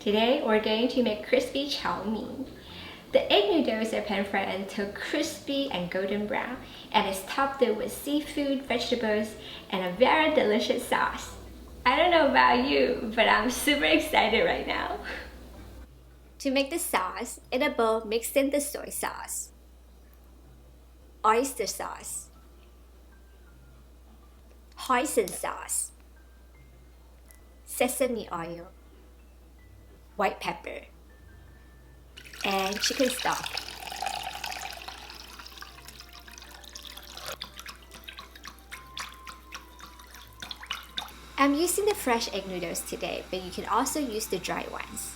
Today we're going to make crispy chow mein. The egg noodles are pan-fried until crispy and golden brown, and it's topped with seafood, vegetables, and a very delicious sauce. I don't know about you, but I'm super excited right now. To make the sauce, in a bowl mix in the soy sauce, oyster sauce, hoisin sauce, sesame oil, white pepper, and chicken stock. I'm using the fresh egg noodles today, but you can also use the dry ones.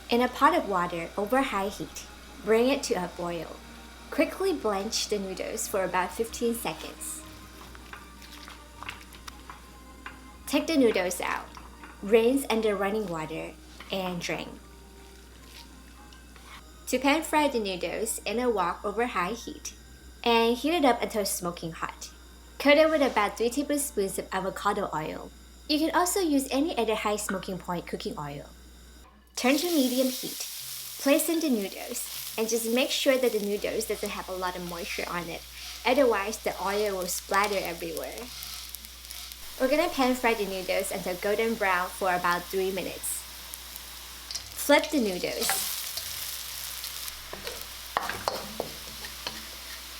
In a pot of water over high heat, bring it to a boil. Quickly blanch the noodles for about 15 seconds. Take the noodles out, rinse under running water, and drain. To pan fry the noodles in a wok over high heat, and heat it up until smoking hot. Coat it with about 3 tablespoons of avocado oil. You can also use any other high smoking point cooking oil. Turn to medium heat. Place in the noodles, and just make sure that the noodles doesn't have a lot of moisture on it. Otherwise, the oil will splatter everywhere. We're gonna pan fry the noodles until golden brown for about 3 minutes. Flip the noodles.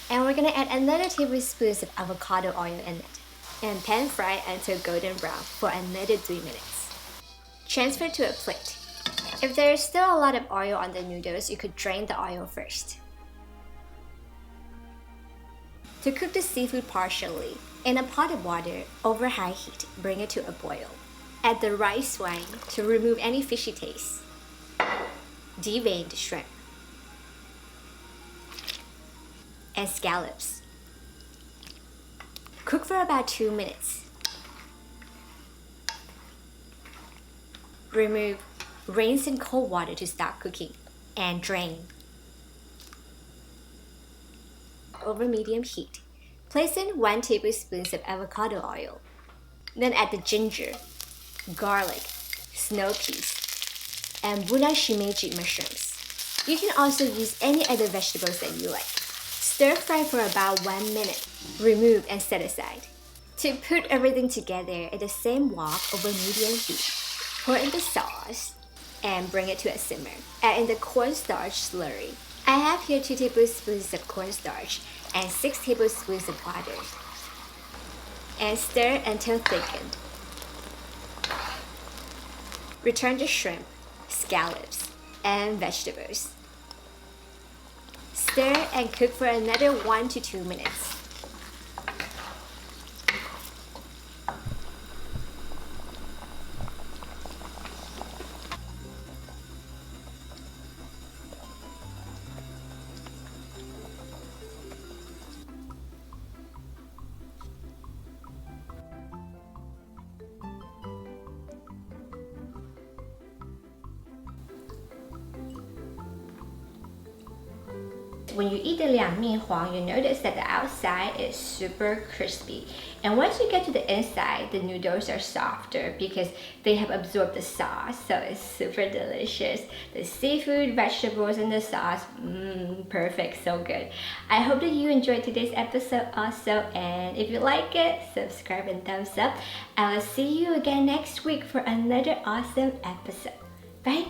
And we're gonna add another tablespoon of avocado oil in it. And pan fry until golden brown for another 3 minutes. Transfer to a plate. If there is still a lot of oil on the noodles, you could drain the oil first. To cook the seafood partially, in a pot of water over high heat, bring it to a boil. Add the rice wine to remove any fishy taste. Deveined shrimp and scallops. Cook for about 2 minutes. Remove, rinse in cold water to stop cooking, and drain. Over medium heat, place in 1 tablespoon of avocado oil. Then add the ginger, garlic, snow peas, and Bunashimeji mushrooms. You can also use any other vegetables that you like. Stir fry for about 1 minute. Remove and set aside. To put everything together in the same wok over medium heat, pour in the sauce and bring it to a simmer. Add in the cornstarch slurry. I have here 2 tablespoons of cornstarch and 6 tablespoons of water. And stir until thickened. Return the shrimp, scallops, and vegetables. Stir and cook for another 1 to 2 minutes. When you eat the liang mian huang, you notice that the outside is super crispy. And once you get to the inside, the noodles are softer because they have absorbed the sauce, so it's super delicious. The seafood, vegetables, and the sauce, perfect, so good. I hope that you enjoyed today's episode also, and if you like it, subscribe and thumbs up. I will see you again next week for another awesome episode. Bye!